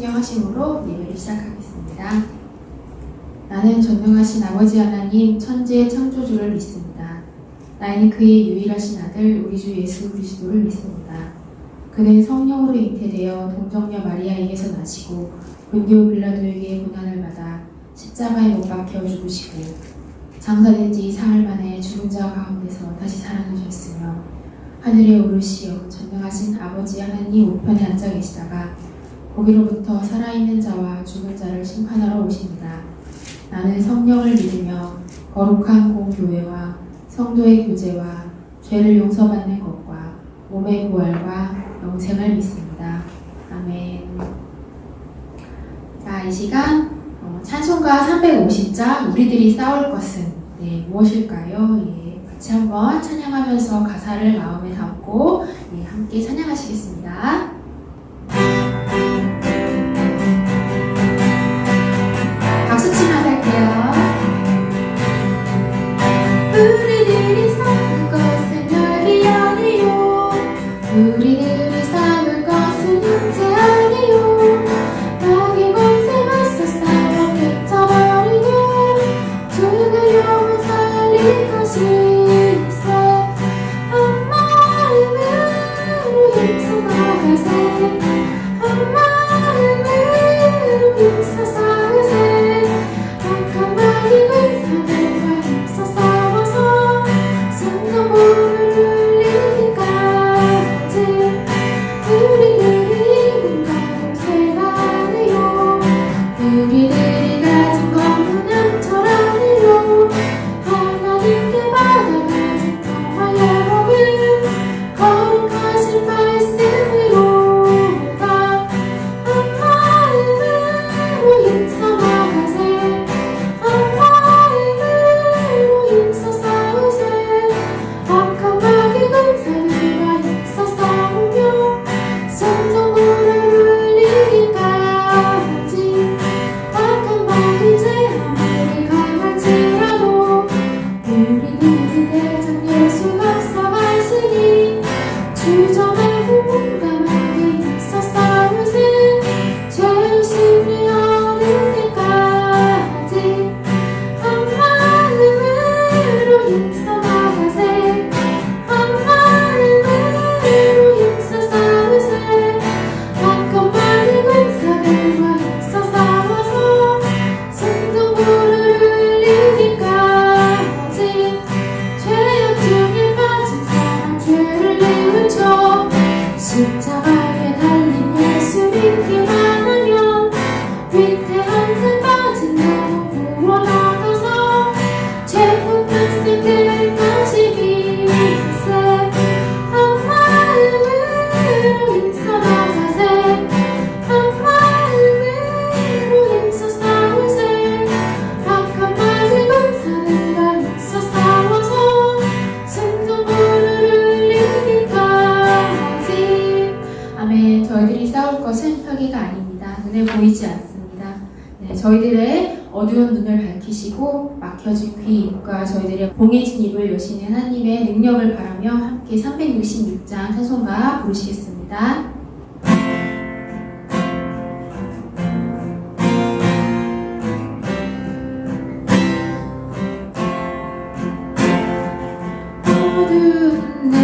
신경하심으로 예배를 시작하겠습니다. 나는 전능하신 아버지 하나님 천지의 창조주를 믿습니다. 나는 그의 유일하신 아들 우리 주 예수 그리스도를 믿습니다. 그는 성령으로 잉태되어 동정녀 마리아에게서 나시고 본디오 빌라도에게 고난을 받아 십자가에 못 박혀 죽으시고 장사된 지 사흘 만에 죽은 자 가운데서 다시 살아나셨으며 하늘에 오르시어 전능하신 아버지 하나님 우편에 앉아 계시다가 거기로부터 살아있는 자와 죽은 자를 심판하러 오십니다. 나는 성령을 믿으며 거룩한 공교회와 성도의 교제와 죄를 용서받는 것과 몸의 부활과 영생을 믿습니다. 아멘. 자, 이 시간 찬송가 350장 우리들이 싸울 것은 무엇일까요? 같이 한번 찬양하면서 가사를 마음에 담고 함께 찬양하시겠습니다. 박수치면서 할게요. 우리들이 싸울 것은 열이 아니요, 우리들이 싸울 것은 형제 아니요, 마귀 권세 맞서 싸워 뱉어버리며 죽을 영혼 살릴 것일세. 한 마음으로 힘써 나가세, 한 마음으로 힘써 싸우세. 악한 마귀 권세들과 힘써 싸워서 성령을 울리기까지 우리들이 입은 검은쇠가 아니요, 우리들이 가진 검은 양철 아니요, 하나님께 받아가진 평화의 복음 거룩하신 말씀으로가 한 마음으로 힘써 나가세, 한 마음으로 힘써 싸우세. 악한 마귀 권세들과 힘써 싸우며 성전문을 울리기까지. 악한 마귀 죄 아무리 강할지라도 우리들이 대적 예수 앞서가시니 주저 말고 공감하게 힘써 싸우세. 죄의 승리하는 데까지 한 마음으로 힘써 나가세, 한 마음으로 힘써 싸우세. 악한 마귀 권세들과 힘써 싸워서 성도물을 울리기까지. 죄악 중에 빠진 사람 죄를 뉘우쳐 십자가에 달린 예수 믿기만 하면 위태한 데 빠진 영혼 구원 얻어서 죄풍 탓을 들 것이기세. 한 마음으로 힘써 나가세, 한 마음으로 힘써 싸우세. 악한 마귀 권세들과 힘써 싸워서 성전문을 울리기까지. 아멘. 저희들이 싸울 것은 혈기가 아닙니다. 눈에 보이지 않습니다. 저희들의 어두운 눈을 밝히시고 막혀진 귀, 입과 저희들의 봉해진 입을 여시는 하나님의 능력을 바라며 함께 366장 찬송가 부르시겠습니다. 어두운 내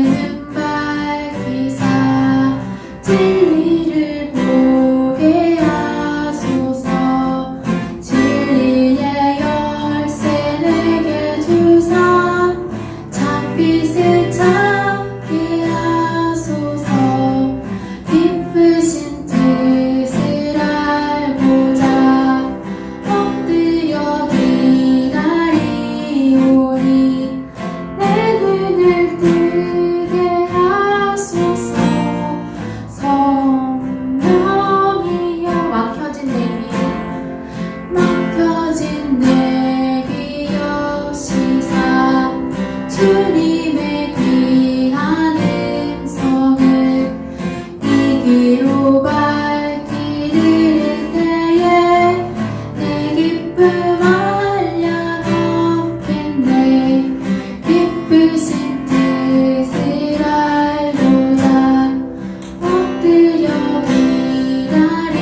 눈 밝히사 진리를 보게 하소서. 진리의 열쇠 내게 주사 참빛을 찾게 하소서. 기쁘신 뜻을 알고자 엎드려 기다리오니 내 눈을 뜨게 하소서. 성령이여 막혀진 내 귀 여시사 주님의 귀한 음성을 이 귀로 밝히 들을 때에 내 기쁨 알려 넘겠네. 기쁘신 뜻을 알고자 엎드려 기다리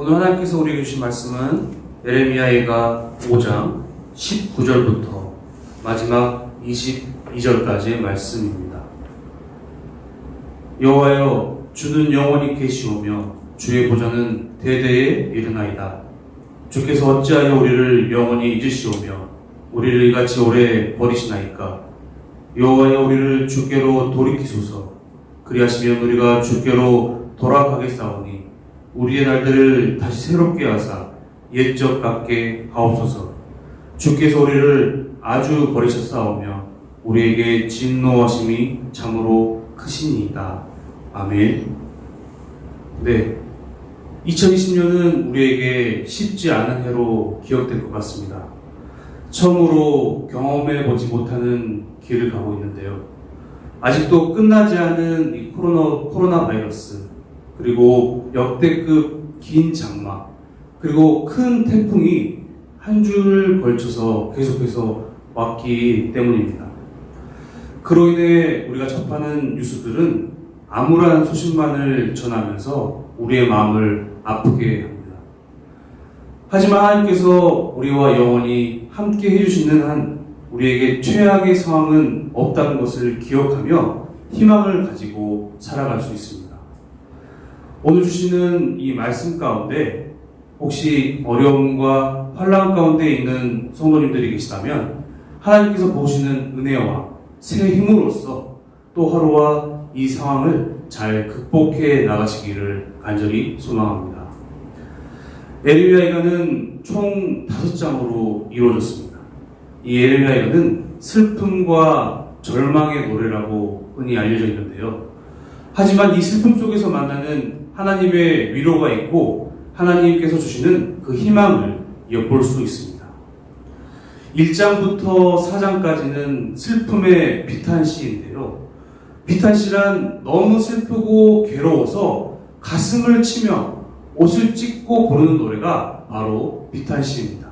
오늘 하나님께서 우리에게 주신 말씀은 예레미야가 5장 19절부터 마지막 22절까지의 말씀입니다. 여호와여, 주는 영원히 계시오며 주의 보좌는 대대에 이르나이다. 주께서 어찌하여 우리를 영원히 잊으시오며 우리를 이같이 오래 버리시나이까? 여호와여, 우리를 주께로 돌이키소서. 그리하시면 우리가 주께로 돌아가겠사오니 우리의 날들을 다시 새롭게 하사 옛적 같게 하옵소서. 주께서 우리를 아주 버리셨사오며 우리에게 진노하심이 참으로 크시니이다. 아멘. 네, 2020년은 우리에게 쉽지 않은 해로 기억될 것 같습니다. 처음으로 경험해보지 못하는 길을 가고 있는데요. 아직도 끝나지 않은 이 코로나 바이러스, 그리고 역대급 긴 장마, 그리고 큰 태풍이 한 줄 걸쳐서 계속해서 왔기 때문입니다. 그로 인해 우리가 접하는 뉴스들은 암울한 소식만을 전하면서 우리의 마음을 아프게 합니다. 하지만 하나님께서 우리와 영원히 함께 해주시는 한 우리에게 최악의 상황은 없다는 것을 기억하며 희망을 가지고 살아갈 수 있습니다. 오늘 주시는 이 말씀 가운데 혹시 어려움과 환난 가운데 있는 성도님들이 계시다면 하나님께서 보시는 은혜와 새 힘으로써 또 하루와 이 상황을 잘 극복해 나가시기를 간절히 소망합니다. 예레미야는 총 5장으로 이루어졌습니다. 이 예레미야는 슬픔과 절망의 노래라고 흔히 알려져 있는데요. 하지만 이 슬픔 속에서 만나는 하나님의 위로가 있고 하나님께서 주시는 그 희망을 엿볼 수 있습니다. 1장부터 4장까지는 슬픔의 비탄시인데요. 비탄시란 너무 슬프고 괴로워서 가슴을 치며 옷을 찢고 부르는 노래가 바로 비탄시입니다.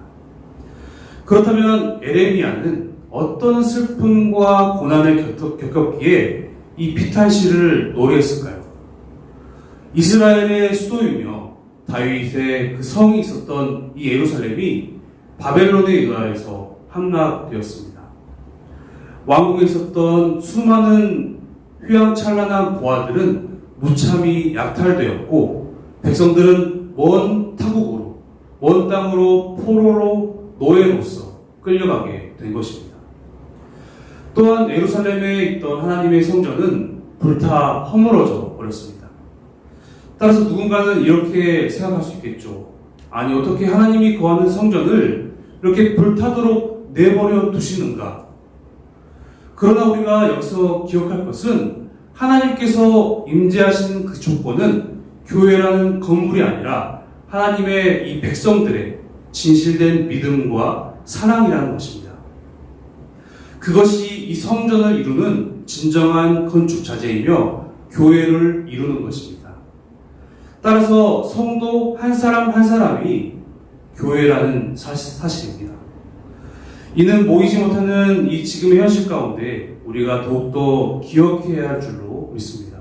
그렇다면 예레미야는 어떤 슬픔과 고난을 겪었기에 이 비탄시를 노래했을까요? 이스라엘의 수도이며 다윗의 그 성이 있었던 이 예루살렘이 바벨론에 의하여서 함락되었습니다. 왕국에 있었던 수많은 휘황찬란한 보아들은 무참히 약탈되었고 백성들은 먼 타국으로, 먼 땅으로 포로로 노예로서 끌려가게 된 것입니다. 또한 예루살렘에 있던 하나님의 성전은 불타 허물어져 버렸습니다. 따라서 누군가는 이렇게 생각할 수 있겠죠. 아니, 어떻게 하나님이 거하는 성전을 이렇게 불타도록 내버려 두시는가? 그러나 우리가 여기서 기억할 것은 하나님께서 임재하시는 그 조건은 교회라는 건물이 아니라 하나님의 이 백성들의 진실된 믿음과 사랑이라는 것입니다. 그것이 이 성전을 이루는 진정한 건축 자재이며 교회를 이루는 것입니다. 따라서 성도 한 사람 한 사람이 교회라는 사실입니다. 이는 모이지 못하는 이 지금의 현실 가운데 우리가 더욱더 기억해야 할 줄로 믿습니다.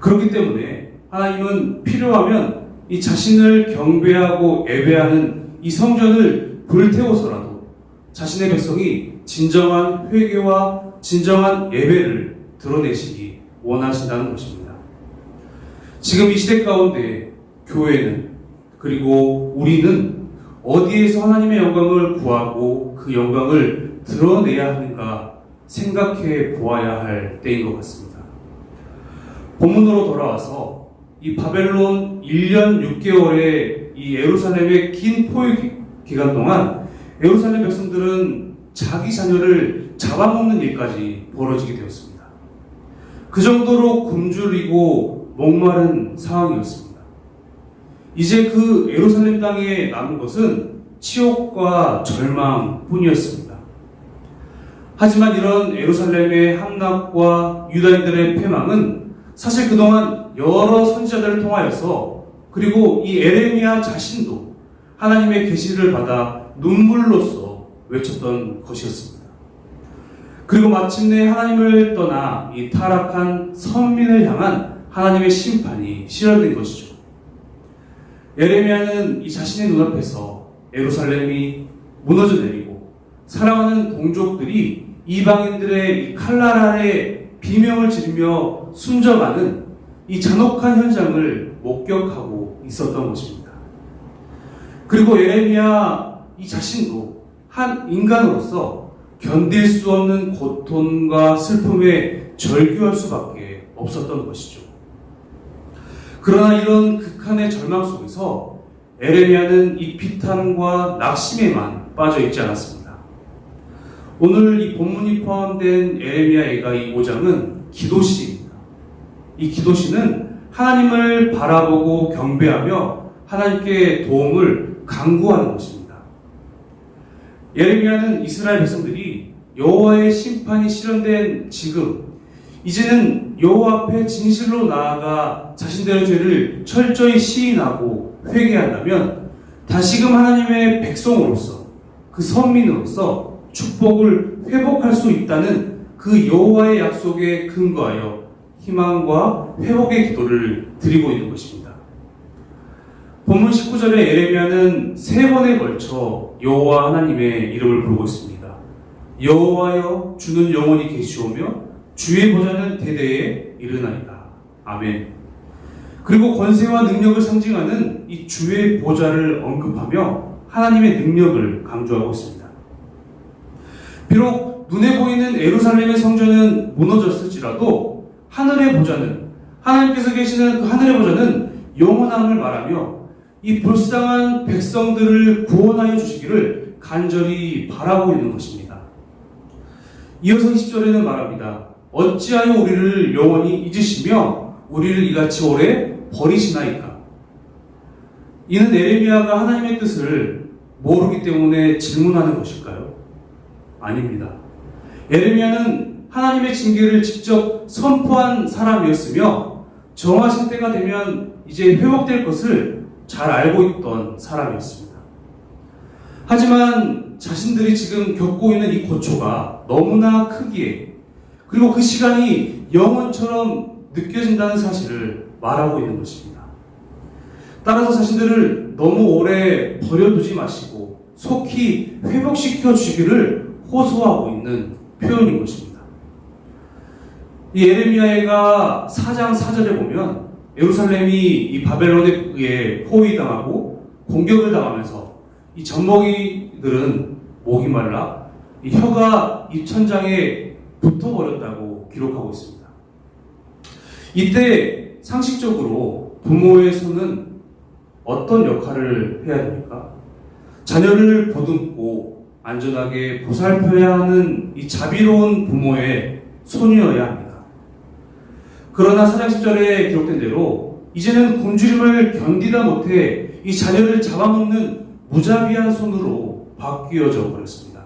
그렇기 때문에 하나님은 필요하면 이 자신을 경배하고 예배하는 이 성전을 불태워서라도 자신의 백성이 진정한 회개와 진정한 예배를 드러내시기 원하신다는 것입니다. 지금 이 시대 가운데 교회는, 그리고 우리는 어디에서 하나님의 영광을 구하고 그 영광을 드러내야 하는가 생각해 보아야 할 때인 것 같습니다. 본문으로 돌아와서 이 바벨론 1년 6개월의 이 예루살렘의 긴 포획 기간 동안 예루살렘 백성들은 자기 자녀를 잡아먹는 일까지 벌어지게 되었습니다. 그 정도로 굶주리고 목마른 상황이었습니다. 이제 그 예루살렘 땅에 남은 것은 치욕과 절망뿐이었습니다. 하지만 이런 예루살렘의 함락과 유다인들의 패망은 사실 그동안 여러 선지자들을 통하여서, 그리고 이 예레미야 자신도 하나님의 계시를 받아 눈물로써 외쳤던 것이었습니다. 그리고 마침내 하나님을 떠나 이 타락한 선민을 향한 하나님의 심판이 실현된 것이죠. 예레미야는 이 자신의 눈앞에서 예루살렘이 무너져 내리고 사랑하는 동족들이 이방인들의 이 칼날 아래 비명을 지르며 숨져가는 이 잔혹한 현장을 목격하고 있었던 것입니다. 그리고 예레미야 이 자신도 한 인간으로서 견딜 수 없는 고통과 슬픔에 절규할 수밖에 없었던 것이죠. 그러나 이런 극한의 절망 속에서 예레미야는 이 비탄과 낙심에만 빠져 있지 않았습니다. 오늘 이 본문이 포함된 예레미야 이 5장은 기도시입니다. 이 기도시는 하나님을 바라보고 경배하며 하나님께 도움을 간구하는 것입니다. 예레미야는 이스라엘 백성들이 여호와의 심판이 실현된 지금 이제는 여호와 앞에 진실로 나아가 자신들의 죄를 철저히 시인하고 회개한다면 다시금 하나님의 백성으로서 그 선민으로서 축복을 회복할 수 있다는 그 여호와의 약속에 근거하여 희망과 회복의 기도를 드리고 있는 것입니다. 본문 19절에 예레미야는 3번에 걸쳐 여호와 하나님의 이름을 부르고 있습니다. 여호와여 주는 영원히 계시오며 주의 보좌는 대대에 이르나이다. 아멘. 그리고 권세와 능력을 상징하는 이 주의 보좌를 언급하며 하나님의 능력을 강조하고 있습니다. 비록 눈에 보이는 예루살렘의 성전은 무너졌을지라도 하늘의 보좌는 하나님께서 계시는 그 하늘의 보좌는 영원함을 말하며 이 불쌍한 백성들을 구원하여 주시기를 간절히 바라고 있는 것입니다. 이어서 20절에는 말합니다. 어찌하여 우리를 영원히 잊으시며 우리를 이같이 오래 버리시나이까? 이는 예레미야가 하나님의 뜻을 모르기 때문에 질문하는 것일까요? 아닙니다. 예레미야는 하나님의 징계를 직접 선포한 사람이었으며 정하신 때가 되면 이제 회복될 것을 잘 알고 있던 사람이었습니다. 하지만 자신들이 지금 겪고 있는 이 고초가 너무나 크기에 그리고 그 시간이 영원처럼 느껴진다는 사실을 말하고 있는 것입니다. 따라서 자신들을 너무 오래 버려두지 마시고 속히 회복시켜 주시기를 호소하고 있는 표현인 것입니다. 이 예레미야가 4장 4절에 보면 예루살렘이 이 바벨론에 의해 포위당하고 공격을 당하면서 이 젖먹이들은 목이 말라 이 혀가 입천장에 붙어버렸다고 기록하고 있습니다. 이때 상식적으로 부모의 손은 어떤 역할을 해야 됩니까? 자녀를 보듬고 안전하게 보살펴야 하는 이 자비로운 부모의 손이어야 합니다. 그러나 4장 10절에 기록된 대로 이제는 굶주림을 견디다 못해 이 자녀를 잡아먹는 무자비한 손으로 바뀌어져 버렸습니다.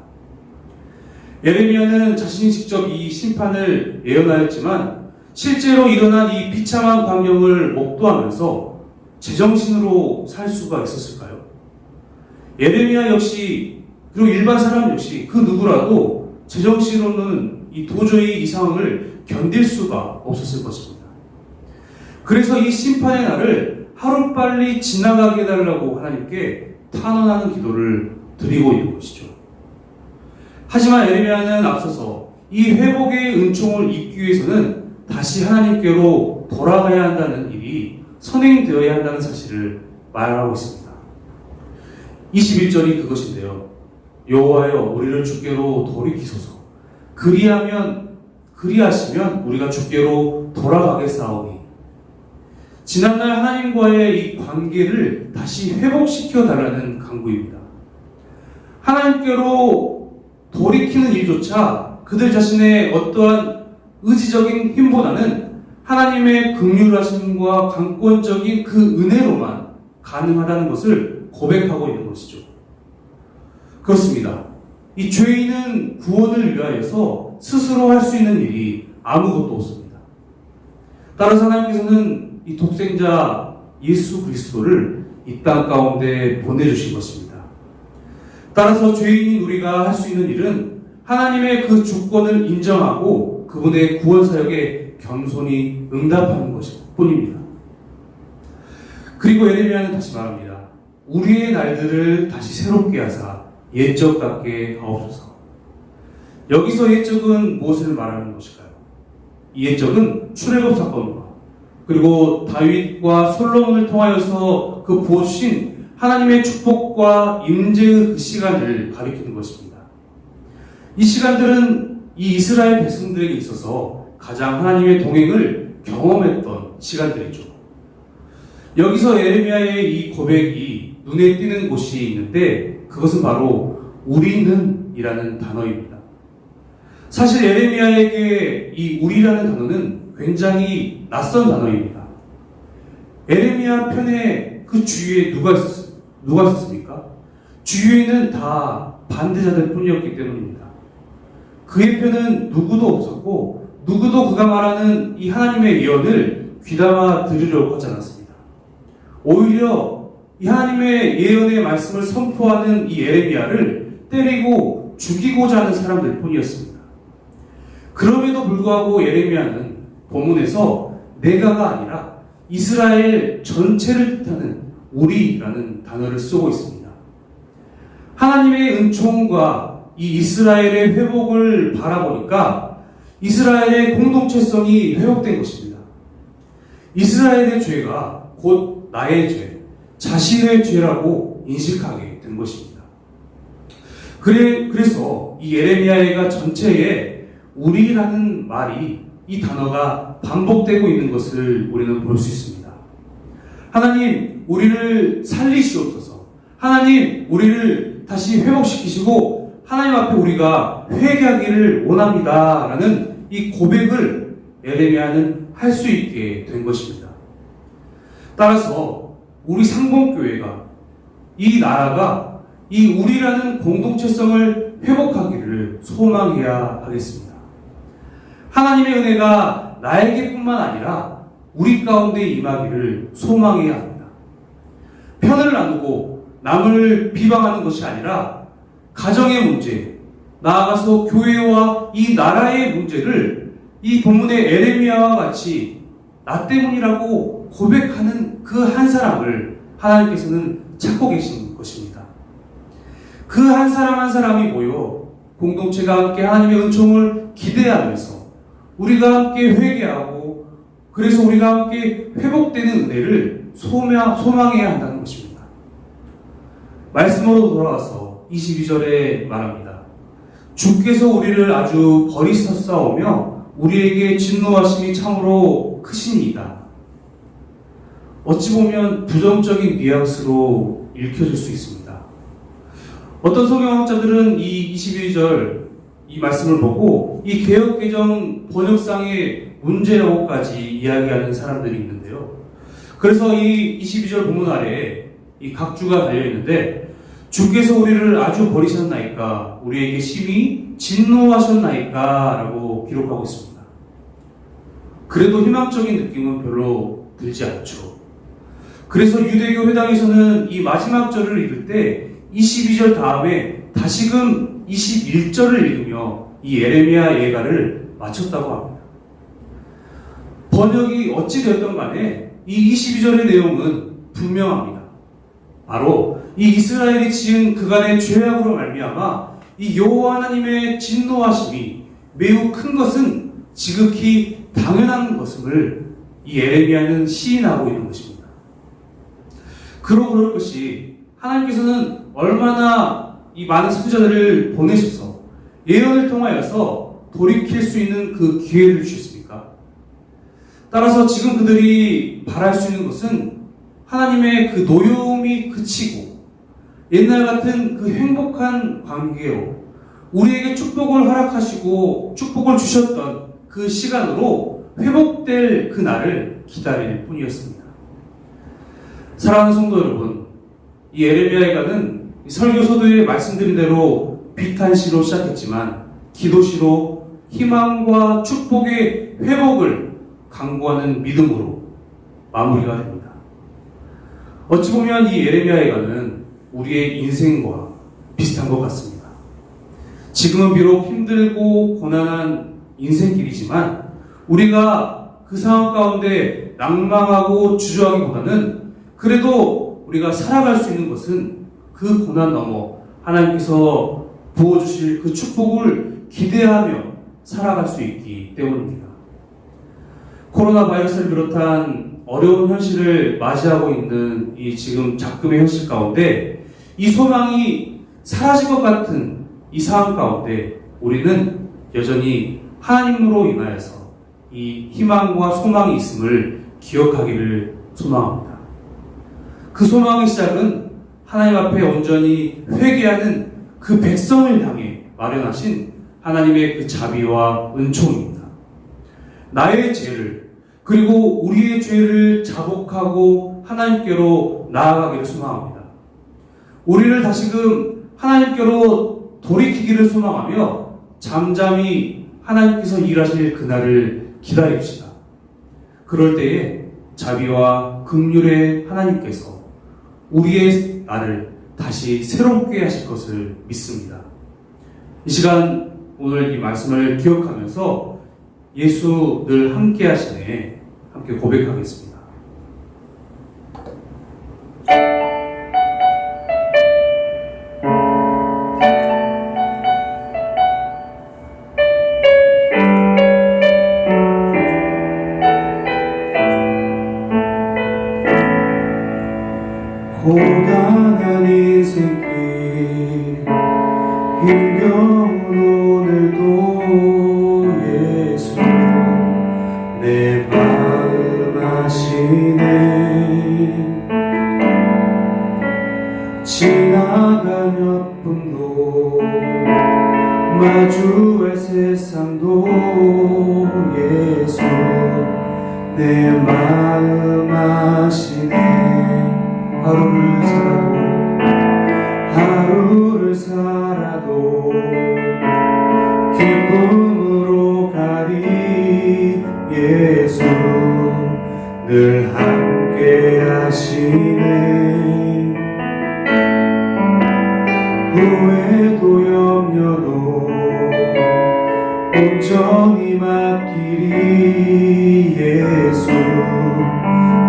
예레미야는 자신이 직접 이 심판을 예언하였지만 실제로 일어난 이 비참한 광경을 목도하면서 제정신으로 살 수가 있었을까요? 예레미야 역시 그리고 일반 사람 역시 그 누구라도 제정신으로는 이 도저히 이 상황을 견딜 수가 없었을 것입니다. 그래서 이 심판의 날을 하루빨리 지나가게 해달라고 하나님께 탄원하는 기도를 드리고 있는 것이죠. 하지만 예레미야는 앞서서 이 회복의 은총을 입기 위해서는 다시 하나님께로 돌아가야 한다는 일이 선행되어야 한다는 사실을 말하고 있습니다. 21절이 그것인데요. 여호와여 우리를 주께로 돌이키소서. 그리하시면 우리가 주께로 돌아가겠사오니. 지난날 하나님과의 이 관계를 다시 회복시켜 달라는 간구입니다. 하나님께로 돌이키는 일조차 그들 자신의 어떠한 의지적인 힘보다는 하나님의 긍휼하심과 강권적인 그 은혜로만 가능하다는 것을 고백하고 있는 것이죠. 그렇습니다. 이 죄인은 구원을 위하여서 스스로 할 수 있는 일이 아무것도 없습니다. 따라서 하나님께서는 이 독생자 예수 그리스도를 이 땅 가운데 보내주신 것입니다. 따라서 죄인인 우리가 할 수 있는 일은 하나님의 그 주권을 인정하고 그분의 구원 사역에 겸손히 응답하는 것일 뿐입니다. 그리고 예레미야는 다시 말합니다. 우리의 날들을 다시 새롭게 하사 옛적 같게 하옵소서. 여기서 옛적은 무엇을 말하는 것일까요? 이 옛적은 출애굽 사건과 그리고 다윗과 솔로몬을 통하여서 그 부어주신 하나님의 축복과 임재의 그 시간을 가리키는 것입니다. 이 시간들은 이 이스라엘 백성들에게 있어서 가장 하나님의 동행을 경험했던 시간들이죠. 여기서 예레미야의 이 고백이 눈에 띄는 곳이 있는데 그것은 바로 우리는 이라는 단어입니다. 사실 예레미야에게 이 우리라는 단어는 굉장히 낯선 단어입니다. 예레미야 편에 그 주위에 누가 있었습니까? 주위에는 다 반대자들 뿐이었기 때문입니다. 그의 편은 누구도 없었고 누구도 그가 말하는 이 하나님의 예언을 귀담아 들으려고 하지 않았습니다. 오히려 이 하나님의 예언의 말씀을 선포하는 이 예레미야를 때리고 죽이고자 하는 사람들 뿐이었습니다. 그럼에도 불구하고 예레미야는 본문에서 내가가 아니라 이스라엘 전체를 뜻하는 우리라는 단어를 쓰고 있습니다. 하나님의 은총과 이 이스라엘의 회복을 바라보니까 이스라엘의 공동체성이 회복된 것입니다. 이스라엘의 죄가 곧 나의 죄, 자신의 죄라고 인식하게 된 것입니다. 그래서 이 예레미야가 전체에 우리라는 말이 이 단어가 반복되고 있는 것을 우리는 볼 수 있습니다. 하나님, 우리를 살리시옵소서. 하나님, 우리를 다시 회복시키시고 하나님 앞에 우리가 회개하기를 원합니다. 라는 이 고백을 예레미야는 할 수 있게 된 것입니다. 따라서 우리 상봉교회가 이 나라가 이 우리라는 공동체성을 회복하기를 소망해야 하겠습니다. 하나님의 은혜가 나에게뿐만 아니라 우리 가운데 임하기를 소망해야 합니다. 편을 나누고 남을 비방하는 것이 아니라 가정의 문제, 나아가서 교회와 이 나라의 문제를 이 본문의 에레미야와 같이 나 때문이라고 고백하는 그 한 사람을 하나님께서는 찾고 계신 것입니다. 그 한 사람 한 사람이 모여 공동체가 함께 하나님의 은총을 기대하면서 우리가 함께 회개하고 그래서 우리가 함께 회복되는 은혜를 소망해야 한다는 것입니다. 말씀으로 돌아와서 22절에 말합니다. 주께서 우리를 아주 버리셨사오며 우리에게 진노하심이 참으로 크시니이다. 어찌 보면 부정적인 뉘앙스로 읽혀질 수 있습니다. 어떤 성경학자들은 이 22절 이 말씀을 보고 이 개역개정 번역상의 문제라고까지 이야기하는 사람들이 있는데요. 그래서 이 22절 본문 아래에 이 각주가 달려있는데 주께서 우리를 아주 버리셨나이까 우리에게 심히 진노하셨나이까 라고 기록하고 있습니다. 그래도 희망적인 느낌은 별로 들지 않죠. 그래서 유대교 회당에서는 이 마지막 절을 읽을 때 22절 다음에 다시금 21절을 읽으며 이 예레미야 예가를 마쳤다고 합니다. 번역이 어찌 되었던 간에 이 22절의 내용은 분명합니다. 바로 이 이스라엘이 지은 그간의 죄악으로 말미암아 이 여호와 하나님의 진노하심이 매우 큰 것은 지극히 당연한 것임을 이 예레미야는 시인하고 있는 것입니다. 그럴 것이 하나님께서는 얼마나 이 많은 선지자들을 보내셔서 예언을 통하여서 돌이킬 수 있는 그 기회를 주셨습니까? 따라서 지금 그들이 바랄 수 있는 것은 하나님의 그 노여움이 그치고 옛날 같은 그 행복한 관계로 우리에게 축복을 허락하시고 축복을 주셨던 그 시간으로 회복될 그 날을 기다릴 뿐이었습니다. 사랑하는 성도 여러분, 이 예레미야가는 설교서도에 말씀드린 대로 비탄시로 시작했지만 기도시로 희망과 축복의 회복을 강구하는 믿음으로 마무리가 됩니다. 어찌 보면 이 예레미야가는 우리의 인생과 비슷한 것 같습니다. 지금은 비록 힘들고 고난한 인생길이지만 우리가 그 상황 가운데 낭망하고 주저하기보다는 그래도 우리가 살아갈 수 있는 것은 그 고난 너머 하나님께서 부어주실 그 축복을 기대하며 살아갈 수 있기 때문입니다. 코로나 바이러스를 비롯한 어려운 현실을 맞이하고 있는 이 지금 작금의 현실 가운데 이 소망이 사라질 것 같은 이 상황 가운데 우리는 여전히 하나님으로 인하여서 이 희망과 소망이 있음을 기억하기를 소망합니다. 그 소망의 시작은 하나님 앞에 온전히 회개하는 그 백성을 향해 마련하신 하나님의 그 자비와 은총입니다. 나의 죄를 그리고 우리의 죄를 자복하고 하나님께로 나아가기를 소망합니다. 우리를 다시금 하나님께로 돌이키기를 소망하며 잠잠히 하나님께서 일하실 그날을 기다립시다. 그럴 때에 자비와 긍휼의 하나님께서 우리의 나를 다시 새롭게 하실 것을 믿습니다. 이 시간 오늘 이 말씀을 기억하면서 예수 늘 함께 하시네 함께 고백하겠습니다. 고단한 인생길 힘겨운 오늘도 예수 내 마음 아시네. 지나갈 몇 분도 마주할 세상도 예수 내 마음 아시네. 하루를 살아도 기쁨으로 가리 예수 늘 함께 하시네. 후회도 염려도 온전히 맡기리 예수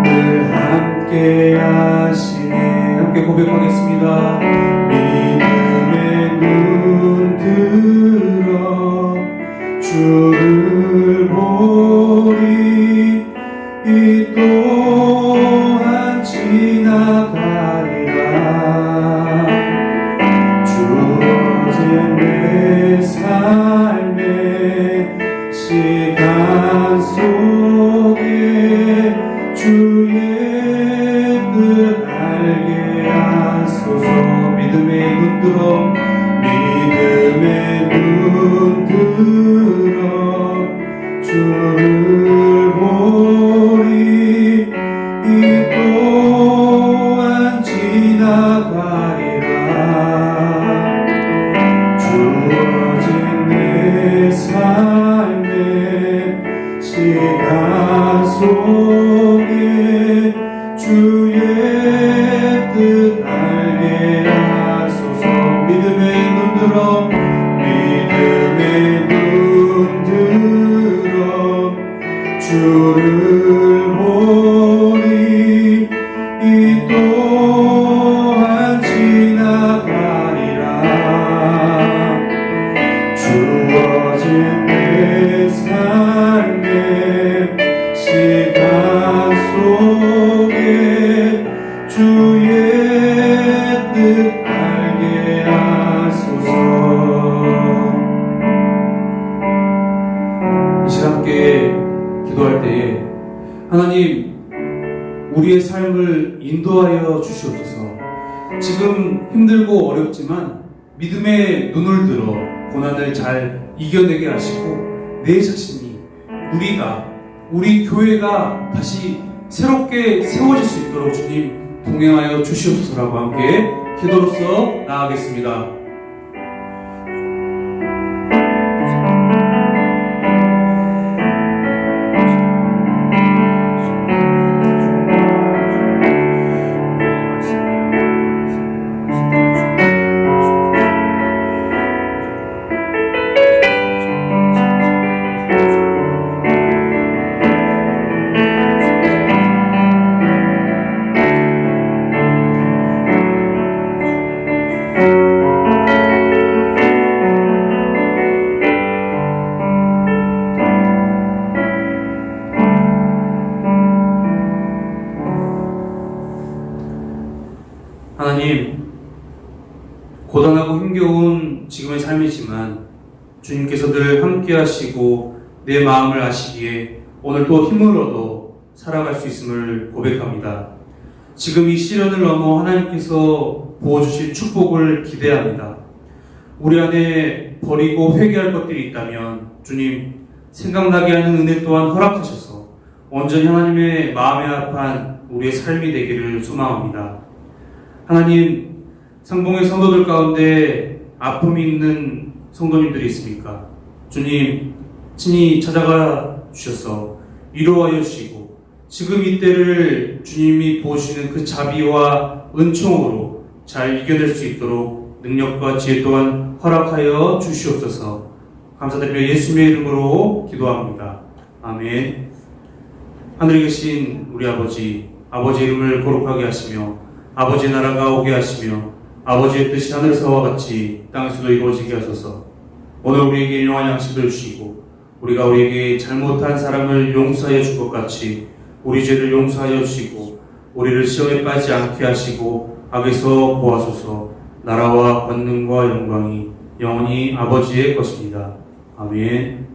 늘 함께 하시네. 함께 고백하겠습니다. 믿음의 눈 들어 주를 보리 이 또한 지나가리라. 주어진 내 삶의 시간 속에 주의 뜻 알게 하소서. 믿음의 눈 들어 주를 보리 이 또한 지나가리라. 주어진 내 삶의 시간 속에 주의 뜻 알게 하소서. 믿음의 눈 들어 주를 보리 이 또한 지나가리라. 주어진 내 삶의 시간 속에 주의 뜻 알게 하소서. 이 시간 함께 기도할 때에 하나님 우리의 삶을 인도하여 주시옵소서. 지금 힘들고 어렵지만 믿음의 눈을 들어 고난을 잘 이겨내게 하시고 내 자신이 우리 교회가 다시 새롭게 세워질 수 있도록 주님 동행하여 주시옵소서라고 함께 기도로서 나아가겠습니다. 하나님, 고단하고 힘겨운 지금의 삶이지만 주님께서 늘 함께 하시고 내 마음을 아시기에 오늘 또 힘을 얻어 살아갈 수 있음을 고백합니다. 지금 이 시련을 넘어 하나님께서 부어주실 축복을 기대합니다. 우리 안에 버리고 회개할 것들이 있다면 주님 생각나게 하는 은혜 또한 허락하셔서 온전히 하나님의 마음에 합한 우리의 삶이 되기를 소망합니다. 하나님, 상봉의 성도들 가운데 아픔이 있는 성도님들이 있습니까? 주님 친히 찾아가 주셔서 위로하여 주시고 지금 이때를 주님이 보시는 그 자비와 은총으로 잘 이겨낼 수 있도록 능력과 지혜 또한 허락하여 주시옵소서. 감사드리며 예수님의 이름으로 기도합니다. 아멘. 하늘에 계신 우리 아버지, 아버지의 이름을 거룩하게 하시며 아버지의 나라가 오게 하시며 아버지의 뜻이 하늘에서와 같이 땅에서도 이루어지게 하소서. 오늘 우리에게 일용할 양식을 주시고 우리가 우리에게 잘못한 사람을 용서하여 줄 것 같이 우리 죄를 용서하여 주시고 우리를 시험에 빠지지 않게 하시고 악에서 보아소서. 나라와 권능과 영광이 영원히 아버지의 것입니다. 아멘.